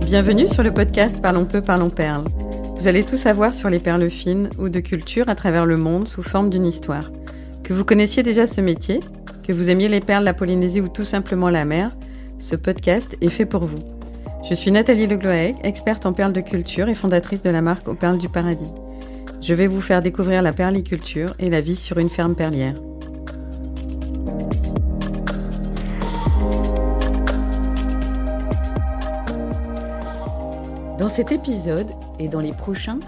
Bienvenue sur le podcast Parlons peu, parlons perles. Vous allez tout savoir sur les perles fines ou de culture à travers le monde sous forme d'une histoire. Que vous connaissiez déjà ce métier, que vous aimiez les perles, la Polynésie ou tout simplement la mer, ce podcast est fait pour vous. Je suis Nathalie Legloaec, experte en perles de culture et fondatrice de la marque Aux Perles du Paradis. Je vais vous faire découvrir la perliculture et la vie sur une ferme perlière. Dans cet épisode et dans les prochains,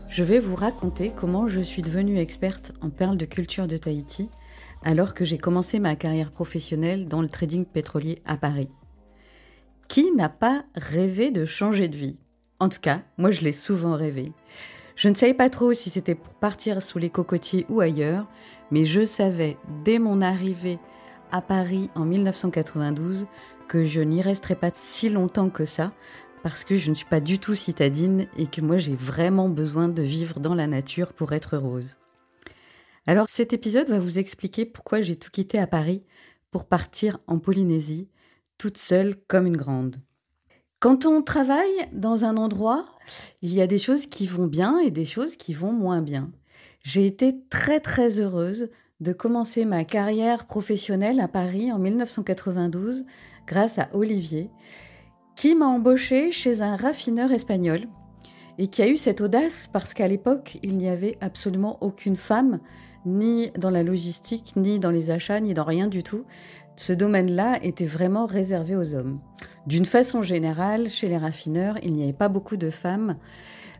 je vais vous raconter comment je suis devenue experte en perles de culture de Tahiti alors que j'ai commencé ma carrière professionnelle dans le trading pétrolier à Paris. Qui n'a pas rêvé de changer de vie ? En tout cas, moi je l'ai souvent rêvé. Je ne savais pas trop si c'était pour partir sous les cocotiers ou ailleurs, mais je savais dès mon arrivée à Paris en 1992 que je n'y resterais pas si longtemps que ça, parce que je ne suis pas du tout citadine et que moi j'ai vraiment besoin de vivre dans la nature pour être heureuse. Alors cet épisode va vous expliquer pourquoi j'ai tout quitté à Paris pour partir en Polynésie, toute seule comme une grande. Quand on travaille dans un endroit, il y a des choses qui vont bien et des choses qui vont moins bien. J'ai été très très heureuse de commencer ma carrière professionnelle à Paris en 1992 grâce à Olivier, qui m'a embauchée chez un raffineur espagnol et qui a eu cette audace parce qu'à l'époque, il n'y avait absolument aucune femme, ni dans la logistique, ni dans les achats, ni dans rien du tout. Ce domaine-là était vraiment réservé aux hommes. D'une façon générale, chez les raffineurs, il n'y avait pas beaucoup de femmes,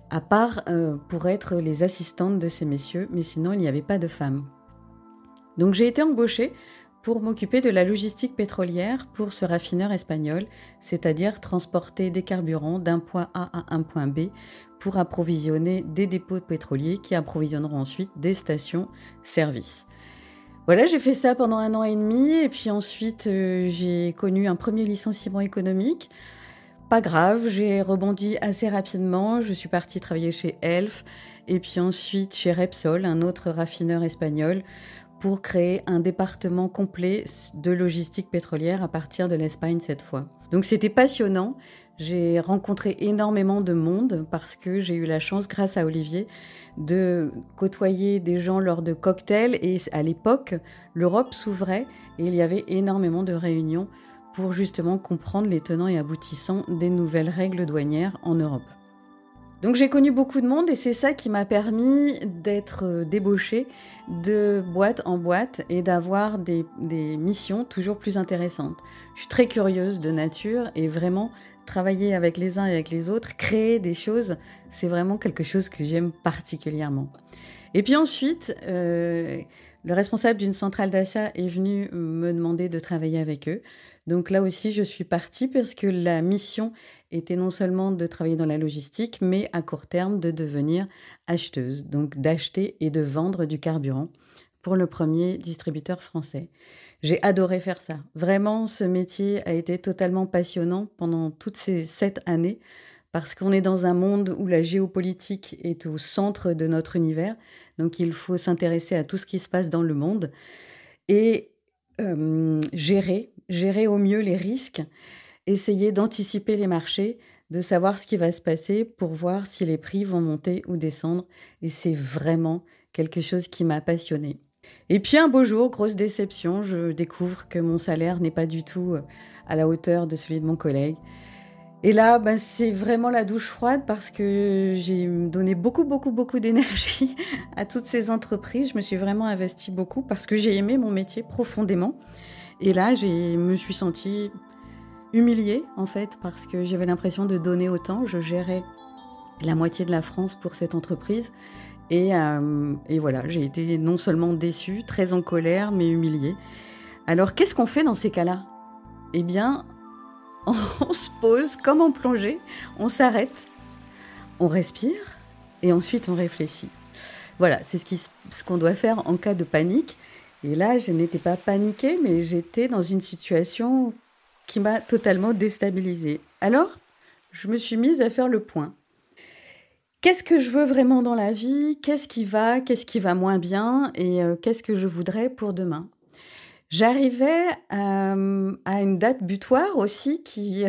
à part pour être les assistantes de ces messieurs, mais sinon, il n'y avait pas de femmes. Donc j'ai été embauchée pour m'occuper de la logistique pétrolière pour ce raffineur espagnol, c'est-à-dire transporter des carburants d'un point A à un point B pour approvisionner des dépôts pétroliers qui approvisionneront ensuite des stations-service. Voilà, j'ai fait ça pendant 1 an et demi et puis ensuite j'ai connu un premier licenciement économique. Pas grave, j'ai rebondi assez rapidement, je suis partie travailler chez Elf et puis ensuite chez Repsol, un autre raffineur espagnol, pour créer un département complet de logistique pétrolière à partir de l'Espagne cette fois. Donc c'était passionnant, j'ai rencontré énormément de monde parce que j'ai eu la chance, grâce à Olivier, de côtoyer des gens lors de cocktails et à l'époque, l'Europe s'ouvrait et il y avait énormément de réunions pour justement comprendre les tenants et aboutissants des nouvelles règles douanières en Europe. Donc j'ai connu beaucoup de monde et c'est ça qui m'a permis d'être débauchée de boîte en boîte et d'avoir des missions toujours plus intéressantes. Je suis très curieuse de nature et vraiment travailler avec les uns et avec les autres, créer des choses, c'est vraiment quelque chose que j'aime particulièrement. Et puis ensuite, le responsable d'une centrale d'achat est venu me demander de travailler avec eux. Donc là aussi, je suis partie parce que la mission était non seulement de travailler dans la logistique, mais à court terme de devenir acheteuse, donc d'acheter et de vendre du carburant pour le premier distributeur français. J'ai adoré faire ça. Vraiment, ce métier a été totalement passionnant pendant toutes ces 7 années parce qu'on est dans un monde où la géopolitique est au centre de notre univers. Donc, il faut s'intéresser à tout ce qui se passe dans le monde et gérer au mieux les risques, essayer d'anticiper les marchés, de savoir ce qui va se passer pour voir si les prix vont monter ou descendre. Et c'est vraiment quelque chose qui m'a passionnée. Et puis un beau jour, grosse déception, je découvre que mon salaire n'est pas du tout à la hauteur de celui de mon collègue. Et là, c'est vraiment la douche froide parce que j'ai donné beaucoup d'énergie à toutes ces entreprises. Je me suis vraiment investie beaucoup parce que j'ai aimé mon métier profondément. Et là, je me suis sentie humiliée, en fait, parce que j'avais l'impression de donner autant. Je gérais la moitié de la France pour cette entreprise. Et voilà, j'ai été non seulement déçue, très en colère, mais humiliée. Alors, qu'est-ce qu'on fait dans ces cas-là ? Eh bien, on se pose comme en plongée, on s'arrête, on respire et ensuite on réfléchit. Voilà, c'est ce qu'on doit faire en cas de panique. Et là, je n'étais pas paniquée, mais j'étais dans une situation qui m'a totalement déstabilisée. Alors, je me suis mise à faire le point. Qu'est-ce que je veux vraiment dans la vie ? Qu'est-ce qui va moins bien ? Et qu'est-ce que je voudrais pour demain ? J'arrivais à une date butoir aussi qui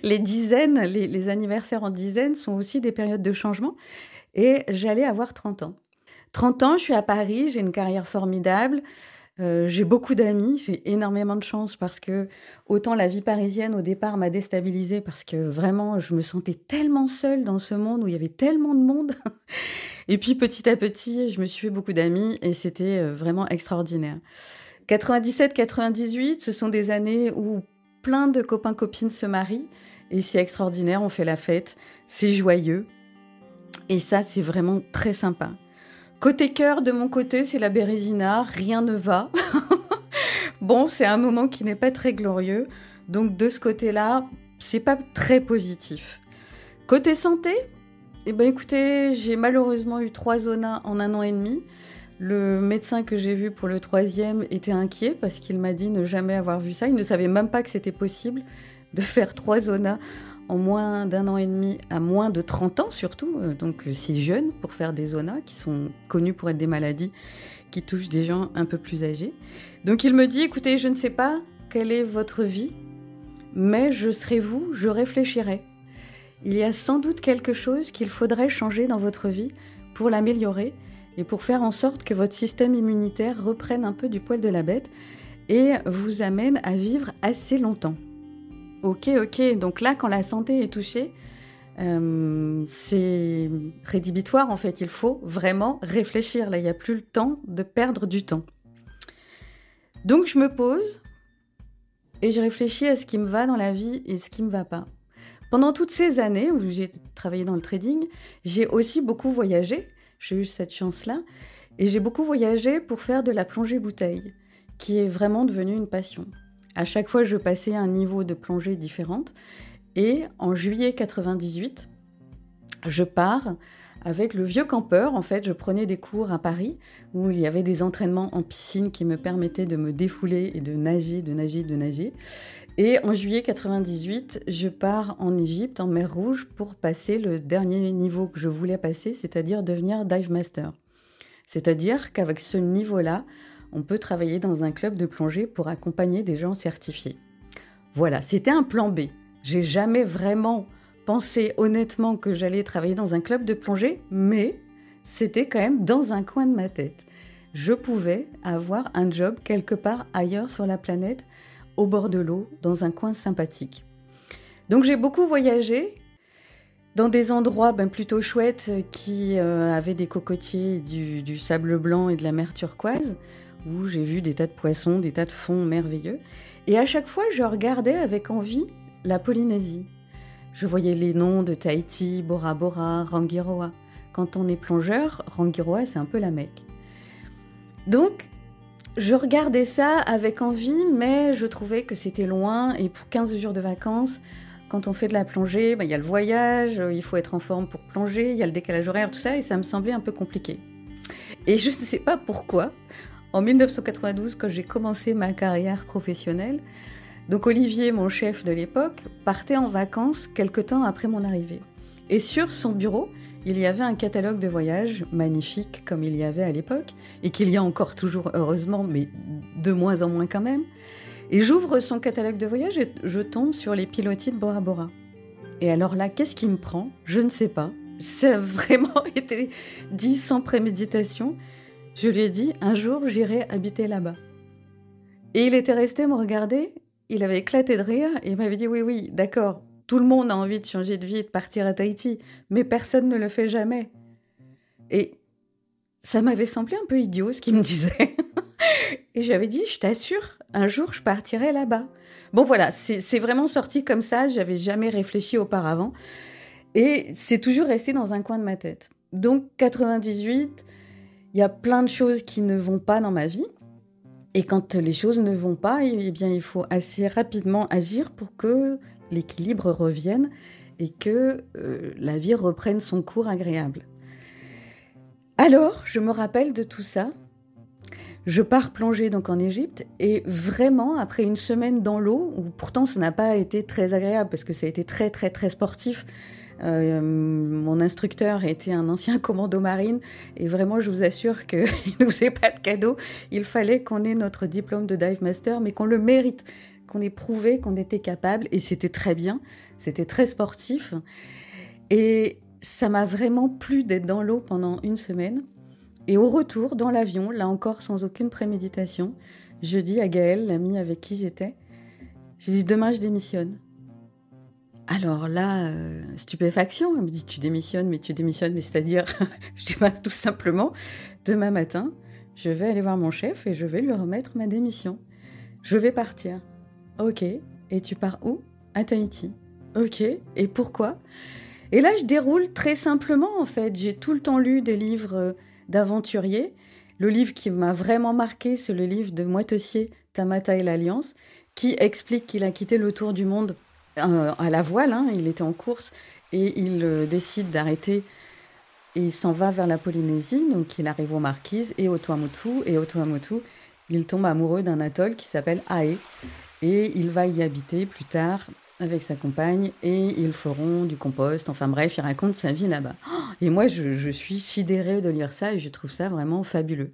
les dizaines, les anniversaires en dizaines sont aussi des périodes de changement et j'allais avoir 30 ans. 30 ans, je suis à Paris, j'ai une carrière formidable, j'ai beaucoup d'amis, j'ai énormément de chance parce que autant la vie parisienne au départ m'a déstabilisée parce que vraiment je me sentais tellement seule dans ce monde où il y avait tellement de monde. Et puis petit à petit, je me suis fait beaucoup d'amis et c'était vraiment extraordinaire. 97-98, ce sont des années où plein de copains-copines se marient et c'est extraordinaire, on fait la fête, c'est joyeux et ça, c'est vraiment très sympa. Côté cœur, de mon côté, c'est la bérésina, rien ne va. Bon, c'est un moment qui n'est pas très glorieux, donc de ce côté-là, c'est pas très positif. Côté santé, eh ben écoutez, j'ai malheureusement eu 3 zonas en 1 an et demi. Le médecin que j'ai vu pour le 3e était inquiet parce qu'il m'a dit ne jamais avoir vu ça. Il ne savait même pas que c'était possible de faire 3 zonas en moins d'1 an et demi à moins de 30 ans surtout. Donc c'est jeune pour faire des zonas qui sont connues pour être des maladies qui touchent des gens un peu plus âgés. Donc il me dit, écoutez, je ne sais pas quelle est votre vie, mais je serai vous, je réfléchirai. Il y a sans doute quelque chose qu'il faudrait changer dans votre vie pour l'améliorer et pour faire en sorte que votre système immunitaire reprenne un peu du poil de la bête et vous amène à vivre assez longtemps. Ok, donc là, quand la santé est touchée, c'est rédhibitoire en fait, il faut vraiment réfléchir. Là, il n'y a plus le temps de perdre du temps. Donc je me pose et je réfléchis à ce qui me va dans la vie et ce qui ne me va pas. Pendant toutes ces années où j'ai travaillé dans le trading, j'ai aussi beaucoup voyagé. J'ai eu cette chance-là. Et j'ai beaucoup voyagé pour faire de la plongée bouteille, qui est vraiment devenue une passion. À chaque fois, je passais à un niveau de plongée différente. Et en juillet 98, je pars avec le vieux campeur. En fait, je prenais des cours à Paris où il y avait des entraînements en piscine qui me permettaient de me défouler et de nager. Et en juillet 98, je pars en Égypte, en mer Rouge, pour passer le dernier niveau que je voulais passer, c'est-à-dire devenir dive master. C'est-à-dire qu'avec ce niveau-là, on peut travailler dans un club de plongée pour accompagner des gens certifiés. Voilà, c'était un plan B. J'ai jamais vraiment pensé honnêtement que j'allais travailler dans un club de plongée, mais c'était quand même dans un coin de ma tête. Je pouvais avoir un job quelque part ailleurs sur la planète, au bord de l'eau, dans un coin sympathique. Donc j'ai beaucoup voyagé dans des endroits plutôt chouettes qui avaient des cocotiers, du sable blanc et de la mer turquoise, où j'ai vu des tas de poissons, des tas de fonds merveilleux. Et à chaque fois, je regardais avec envie la Polynésie. Je voyais les noms de Tahiti, Bora Bora, Rangiroa. Quand on est plongeur, Rangiroa, c'est un peu la Mecque. Donc, je regardais ça avec envie, mais je trouvais que c'était loin. Et pour 15 jours de vacances, quand on fait de la plongée, il y a le voyage, il faut être en forme pour plonger, il y a le décalage horaire, tout ça, et ça me semblait un peu compliqué. Et je ne sais pas pourquoi, en 1992, quand j'ai commencé ma carrière professionnelle, donc Olivier, mon chef de l'époque, partait en vacances quelque temps après mon arrivée. Et sur son bureau, il y avait un catalogue de voyages magnifique comme il y avait à l'époque, et qu'il y a encore toujours heureusement, mais de moins en moins quand même. Et j'ouvre son catalogue de voyages et je tombe sur les pilotis de Bora Bora. Et alors là, qu'est-ce qui me prend ? Je ne sais pas. Ça a vraiment été dit sans préméditation. Je lui ai dit, un jour, j'irai habiter là-bas. Et il était resté me regarder, il avait éclaté de rire, et il m'avait dit, oui, d'accord, tout le monde a envie de changer de vie et de partir à Tahiti, mais personne ne le fait jamais. Et ça m'avait semblé un peu idiot, ce qu'il me disait. Et j'avais dit, je t'assure, un jour, je partirai là-bas. Bon, voilà, c'est vraiment sorti comme ça, j'avais jamais réfléchi auparavant. Et c'est toujours resté dans un coin de ma tête. Donc, 98, il y a plein de choses qui ne vont pas dans ma vie. Et quand les choses ne vont pas, eh bien, il faut assez rapidement agir pour que l'équilibre revienne et que la vie reprenne son cours agréable. Alors, je me rappelle de tout ça. Je pars plonger donc en Égypte et vraiment, après une semaine dans l'eau, où pourtant ça n'a pas été très agréable parce que ça a été très, très, très sportif, Mon instructeur était un ancien commando marine et vraiment, je vous assure qu'il ne nous faisait pas de cadeau. Il fallait qu'on ait notre diplôme de Dive Master, mais qu'on le mérite, qu'on ait prouvé qu'on était capable. Et c'était très bien, c'était très sportif. Et ça m'a vraiment plu d'être dans l'eau pendant une semaine. Et au retour, dans l'avion, là encore sans aucune préméditation, je dis à Gaëlle, l'amie avec qui j'étais, j'ai dit demain je démissionne. Alors là, stupéfaction, elle me dit tu démissionnes, mais c'est-à-dire, je dis tout simplement, demain matin, je vais aller voir mon chef et je vais lui remettre ma démission. Je vais partir. Ok, et tu pars où ? À Tahiti. Ok, et pourquoi ? Et là, je déroule très simplement en fait, j'ai tout le temps lu des livres d'aventuriers. Le livre qui m'a vraiment marqué, c'est le livre de Moitessier, Tamata et l'Alliance, qui explique qu'il a quitté le tour du monde à la voile, il était en course et il décide d'arrêter et il s'en va vers la Polynésie, donc il arrive aux Marquises et au Tuamotu, il tombe amoureux d'un atoll qui s'appelle Ae et il va y habiter plus tard avec sa compagne et ils feront du compost, enfin bref, il raconte sa vie là-bas. Et moi je suis sidérée de lire ça et je trouve ça vraiment fabuleux.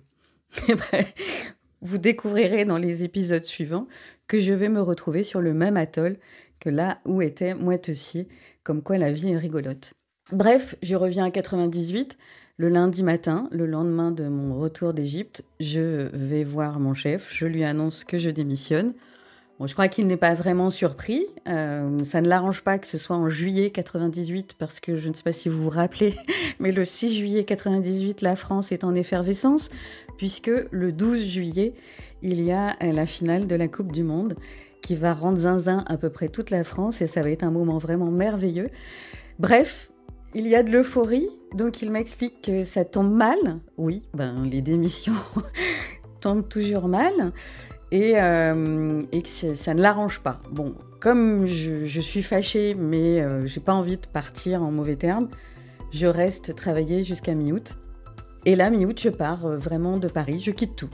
Vous découvrirez dans les épisodes suivants que je vais me retrouver sur le même atoll que là où était Moitessier, comme quoi la vie est rigolote. Bref, je reviens à 98, le lundi matin, le lendemain de mon retour d'Égypte, je vais voir mon chef, je lui annonce que je démissionne. Bon, je crois qu'il n'est pas vraiment surpris, ça ne l'arrange pas que ce soit en juillet 98, parce que je ne sais pas si vous vous rappelez, mais le 6 juillet 98, la France est en effervescence, puisque le 12 juillet, il y a la finale de la Coupe du Monde, qui va rendre zinzin à peu près toute la France, et ça va être un moment vraiment merveilleux. Bref, il y a de l'euphorie, donc il m'explique que ça tombe mal. Oui, les démissions tombent toujours mal, et que ça ne l'arrange pas. Bon, comme je suis fâchée, mais j'ai pas envie de partir en mauvais termes, je reste travailler jusqu'à mi-août. Et là, mi-août, je pars vraiment de Paris, je quitte tout,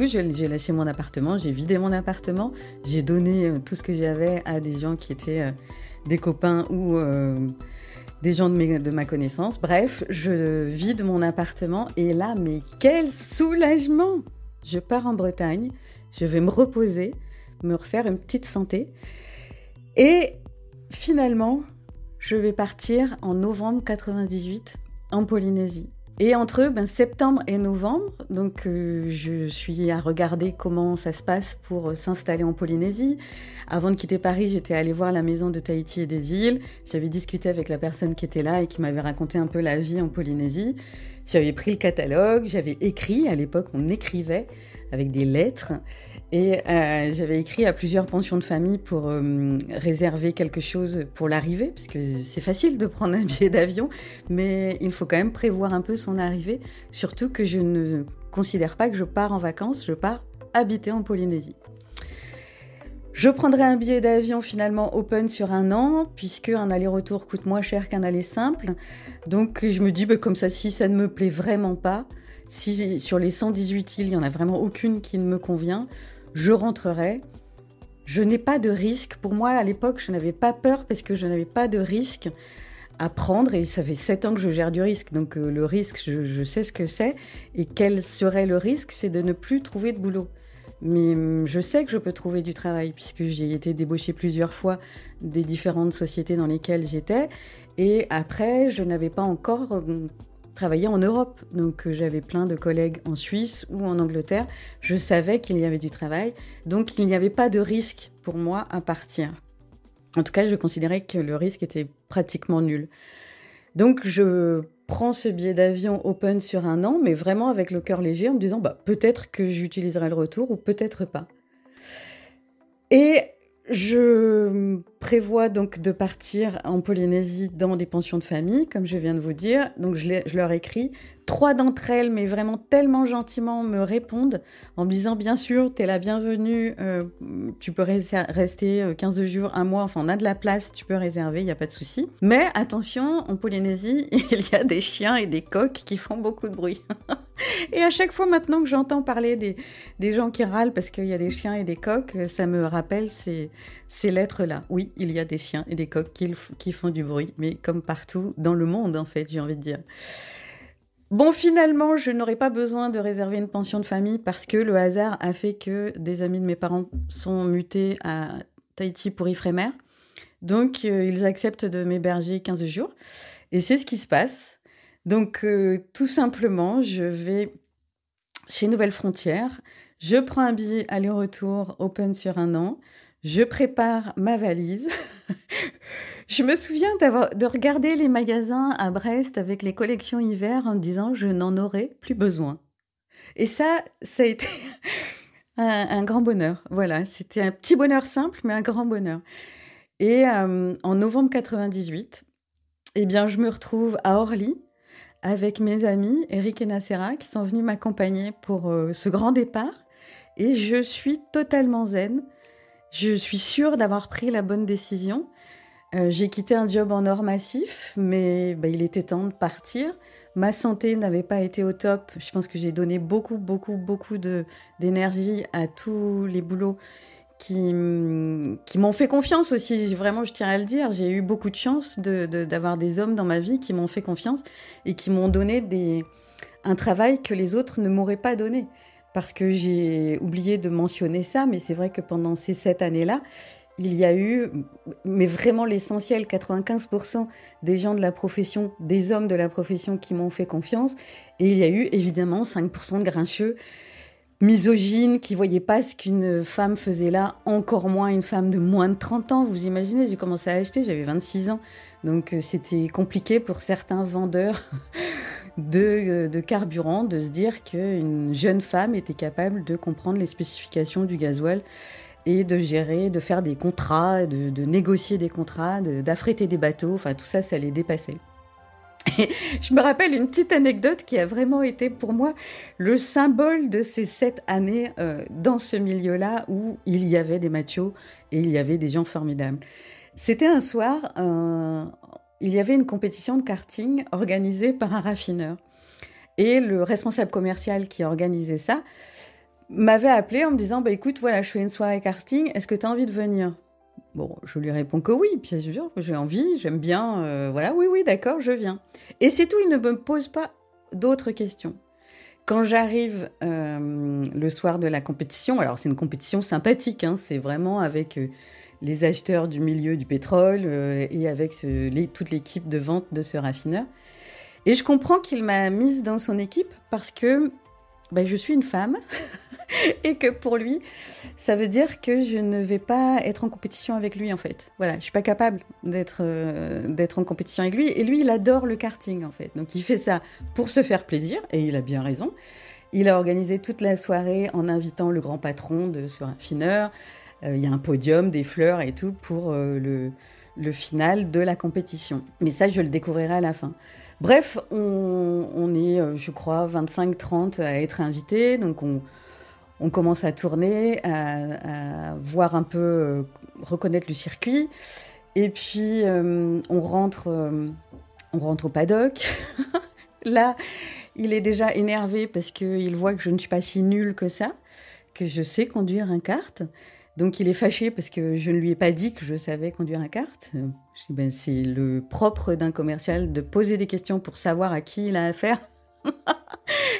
j'ai lâché mon appartement, j'ai vidé mon appartement, j'ai donné tout ce que j'avais à des gens qui étaient des copains ou des gens de ma connaissance. Bref, je vide mon appartement et là, mais quel soulagement ! Je pars en Bretagne, je vais me reposer, me refaire une petite santé et finalement, je vais partir en novembre 98 en Polynésie. Et entre septembre et novembre, donc je suis à regarder comment ça se passe pour s'installer en Polynésie. Avant de quitter Paris, j'étais allée voir la maison de Tahiti et des îles. J'avais discuté avec la personne qui était là et qui m'avait raconté un peu la vie en Polynésie. J'avais pris le catalogue, j'avais écrit, à l'époque on écrivait avec des lettres. Et j'avais écrit à plusieurs pensions de famille pour réserver quelque chose pour l'arrivée, parce que c'est facile de prendre un billet d'avion, mais il faut quand même prévoir un peu son arrivée, surtout que je ne considère pas que je pars en vacances, je pars habiter en Polynésie. Je prendrai un billet d'avion finalement open sur 1 an, puisque un aller-retour coûte moins cher qu'un aller simple. Donc je me dis, comme ça, si ça ne me plaît vraiment pas, si sur les 118 îles, il n'y en a vraiment aucune qui ne me convient, je rentrerai. Je n'ai pas de risque. Pour moi, à l'époque, je n'avais pas peur parce que je n'avais pas de risque à prendre. Et ça fait 7 ans que je gère du risque. Donc le risque, je sais ce que c'est. Et quel serait le risque ? C'est de ne plus trouver de boulot. Mais je sais que je peux trouver du travail puisque j'ai été débauchée plusieurs fois des différentes sociétés dans lesquelles j'étais. Et après, je n'avais pas encore travaillé en Europe. Donc j'avais plein de collègues en Suisse ou en Angleterre. Je savais qu'il y avait du travail. Donc il n'y avait pas de risque pour moi à partir. En tout cas, je considérais que le risque était pratiquement nul. Donc je prends ce billet d'avion open sur 1 an, mais vraiment avec le cœur léger en me disant peut-être que j'utiliserai le retour ou peut-être pas. Et je prévois donc de partir en Polynésie dans des pensions de famille, comme je viens de vous dire. Donc je leur écris. 3 d'entre elles, mais vraiment tellement gentiment, me répondent en me disant « Bien sûr, t'es la bienvenue, tu peux rester 15 jours, 1 mois, enfin on a de la place, tu peux réserver, il n'y a pas de souci. Mais attention, en Polynésie, il y a des chiens et des coqs qui font beaucoup de bruit. » Et à chaque fois maintenant que j'entends parler des gens qui râlent parce qu'il y a des chiens et des coqs, ça me rappelle ces lettres-là. Oui, il y a des chiens et des coqs qui font du bruit, mais comme partout dans le monde, en fait, j'ai envie de dire. Bon, finalement, je n'aurais pas besoin de réserver une pension de famille parce que le hasard a fait que des amis de mes parents sont mutés à Tahiti pour Ifremer. Donc, ils acceptent de m'héberger 15 jours. Et c'est ce qui se passe. Donc, tout simplement, je vais chez Nouvelles Frontières. Je prends un billet aller-retour open sur 1 an. Je prépare ma valise. Je me souviens de regarder les magasins à Brest avec les collections hiver en me disant je n'en aurai plus besoin. Et ça a été un grand bonheur. Voilà, c'était un petit bonheur simple, mais un grand bonheur. Et en novembre 98, eh bien, je me retrouve à Orly avec mes amis, Eric et Nacera, qui sont venus m'accompagner pour ce grand départ. Et je suis totalement zen. Je suis sûre d'avoir pris la bonne décision. J'ai quitté un job en or massif, mais il était temps de partir. Ma santé n'avait pas été au top. Je pense que j'ai donné beaucoup d'énergie à tous les boulots qui m'ont fait confiance aussi. Vraiment, je tiens à le dire, j'ai eu beaucoup de chance d'avoir des hommes dans ma vie qui m'ont fait confiance et qui m'ont donné un travail que les autres ne m'auraient pas donné. Parce que j'ai oublié de mentionner ça, mais c'est vrai que pendant ces 7 années-là, il y a eu, mais vraiment l'essentiel, 95% des gens de la profession, des hommes de la profession qui m'ont fait confiance. Et il y a eu évidemment 5% de grincheux, misogynes, qui ne voyaient pas ce qu'une femme faisait là, encore moins une femme de moins de 30 ans. Vous imaginez, j'ai commencé à acheter, j'avais 26 ans. Donc c'était compliqué pour certains vendeurs de carburant de se dire qu'une jeune femme était capable de comprendre les spécifications du gasoil et de gérer, de faire des contrats, de négocier des contrats, d'affréter des bateaux. Enfin, tout ça, ça les dépassait. Et je me rappelle une petite anecdote qui a vraiment été pour moi le symbole de ces 7 années dans ce milieu-là où il y avait des machos et il y avait des gens formidables. C'était un soir, il y avait une compétition de karting organisée par un raffineur. Et le responsable commercial qui organisait ça m'avait appelé en me disant « écoute, voilà, je fais une soirée karting, est-ce que tu as envie de venir ?» Bon, je lui réponds que oui, bien sûr, j'ai envie, j'aime bien, voilà, oui, d'accord, je viens. Et c'est tout, il ne me pose pas d'autres questions. Quand j'arrive le soir de la compétition, alors c'est une compétition sympathique, hein, c'est vraiment avec les acheteurs du milieu du pétrole et avec toute l'équipe de vente de ce raffineur. Et je comprends qu'il m'a mise dans son équipe parce que je suis une femme et que pour lui, ça veut dire que je ne vais pas être en compétition avec lui en fait. Voilà, je ne suis pas capable d'être en compétition avec lui. Et lui, il adore le karting en fait. Donc il fait ça pour se faire plaisir et il a bien raison. Il a organisé toute la soirée en invitant le grand patron de ce raffineur. Il y a un podium, des fleurs et tout pour le final de la compétition. Mais ça, je le découvrirai à la fin. Bref, on est, je crois, 25-30 à être invités. Donc, on commence à tourner, à voir un peu, reconnaître le circuit. Et puis, on rentre au paddock. Là, il est déjà énervé parce qu'il voit que je ne suis pas si nulle que ça, que je sais conduire un kart. Donc, il est fâché parce que je ne lui ai pas dit que je savais conduire un kart. Je dis, c'est le propre d'un commercial de poser des questions pour savoir à qui il a affaire.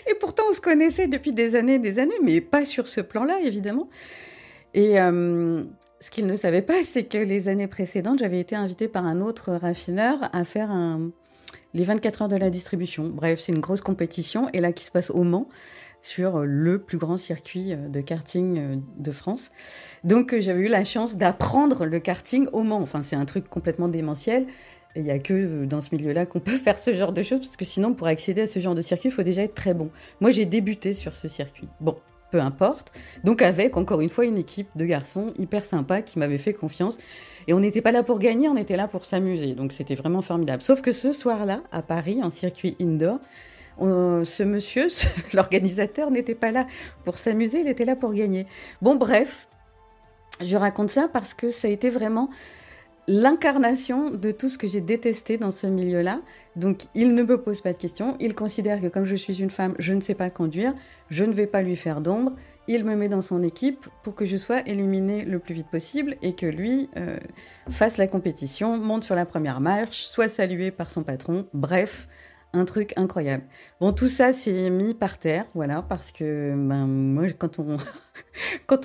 Et pourtant, on se connaissait depuis des années, mais pas sur ce plan-là, évidemment. Et ce qu'il ne savait pas, c'est que les années précédentes, j'avais été invitée par un autre raffineur à faire les 24 heures de la distribution. Bref, c'est une grosse compétition, et là, qui se passe au Mans, sur le plus grand circuit de karting de France. Donc, j'avais eu la chance d'apprendre le karting au Mans. Enfin, c'est un truc complètement démentiel. Il n'y a que dans ce milieu-là qu'on peut faire ce genre de choses, parce que sinon, pour accéder à ce genre de circuit, il faut déjà être très bon. Moi, j'ai débuté sur ce circuit. Bon, peu importe. Donc, avec, encore une fois, une équipe de garçons hyper sympa qui m'avait fait confiance. Et on n'était pas là pour gagner, on était là pour s'amuser. Donc, c'était vraiment formidable. Sauf que ce soir-là, à Paris, en circuit indoor, ce monsieur, l'organisateur, n'était pas là pour s'amuser, il était là pour gagner. Bon, bref, je raconte ça parce que ça a été vraiment l'incarnation de tout ce que j'ai détesté dans ce milieu-là. Donc, il ne me pose pas de questions. Il considère que comme je suis une femme, je ne sais pas conduire. Je ne vais pas lui faire d'ombre. Il me met dans son équipe pour que je sois éliminée le plus vite possible et que lui fasse la compétition, monte sur la première marche, soit salué par son patron. Bref, un truc incroyable. Bon, tout ça s'est mis par terre, voilà, parce que moi, quand on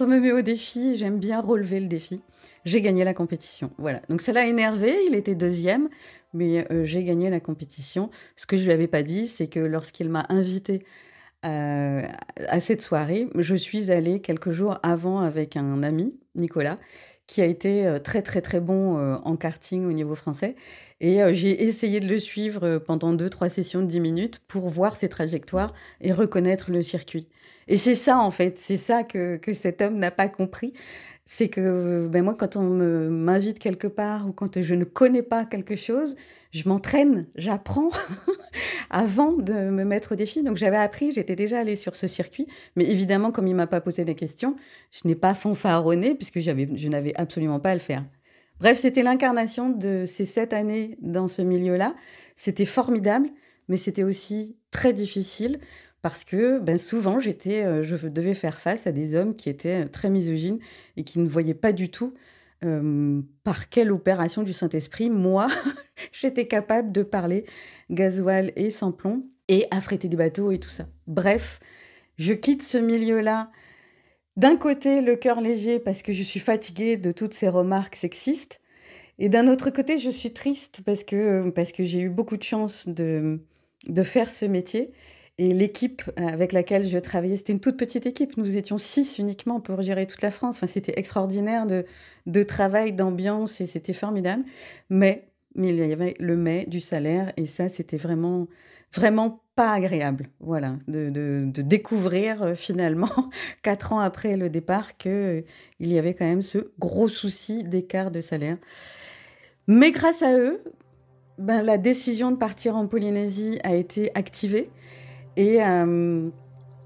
me met au défi, j'aime bien relever le défi. J'ai gagné la compétition, voilà. Donc ça l'a énervé, il était deuxième, mais j'ai gagné la compétition. Ce que je lui avais pas dit, c'est que lorsqu'il m'a invitée à cette soirée, je suis allée quelques jours avant avec un ami, Nicolas, qui a été très très très bon en karting au niveau français. Et j'ai essayé de le suivre pendant 2-3 sessions de 10 minutes pour voir ses trajectoires et reconnaître le circuit. Et c'est ça en fait, c'est ça que cet homme n'a pas compris. C'est que moi, quand on m'invite quelque part ou quand je ne connais pas quelque chose, je m'entraîne, j'apprends avant de me mettre au défi. Donc j'avais appris, j'étais déjà allée sur ce circuit. Mais évidemment, comme il ne m'a pas posé des questions, je n'ai pas fanfaronné puisque je n'avais absolument pas à le faire. Bref, c'était l'incarnation de ces 7 années dans ce milieu-là. C'était formidable, mais c'était aussi très difficile parce que souvent, je devais faire face à des hommes qui étaient très misogynes et qui ne voyaient pas du tout par quelle opération du Saint-Esprit, moi, j'étais capable de parler gasoil et sans plomb et affréter des bateaux et tout ça. Bref, je quitte ce milieu-là. D'un côté, le cœur léger parce que je suis fatiguée de toutes ces remarques sexistes. Et d'un autre côté, je suis triste parce que j'ai eu beaucoup de chance de faire ce métier. Et l'équipe avec laquelle je travaillais, c'était une toute petite équipe. Nous étions 6 uniquement pour gérer toute la France. Enfin, c'était extraordinaire de travail, d'ambiance et c'était formidable. Mais il y avait le mais du salaire et ça, c'était vraiment, vraiment pas agréable. Voilà, de découvrir finalement, 4 ans après le départ, qu'il y avait quand même ce gros souci d'écart de salaire. Mais grâce à eux, la décision de partir en Polynésie a été activée. Et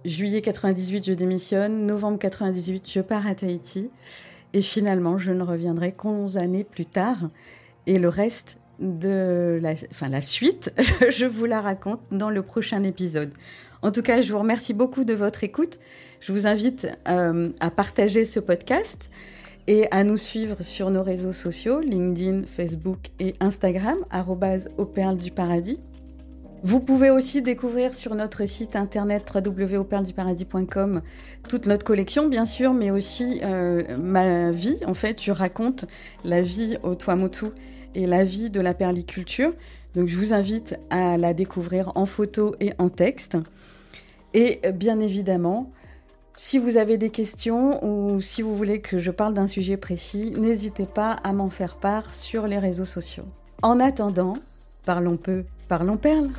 juillet 98, je démissionne. Novembre 98, je pars à Tahiti. Et finalement, je ne reviendrai qu'11 années plus tard. Et le reste de la suite, je vous la raconte dans le prochain épisode. En tout cas, je vous remercie beaucoup de votre écoute. Je vous invite à partager ce podcast et à nous suivre sur nos réseaux sociaux, LinkedIn, Facebook et Instagram, @auperlesduparadis. Vous pouvez aussi découvrir sur notre site internet www.auperlesduparadis.com toute notre collection, bien sûr, mais aussi ma vie. En fait, je raconte la vie au Tuamotu et la vie de la perliculture. Donc, je vous invite à la découvrir en photo et en texte. Et bien évidemment, si vous avez des questions ou si vous voulez que je parle d'un sujet précis, n'hésitez pas à m'en faire part sur les réseaux sociaux. En attendant, parlons peu, parlons perles.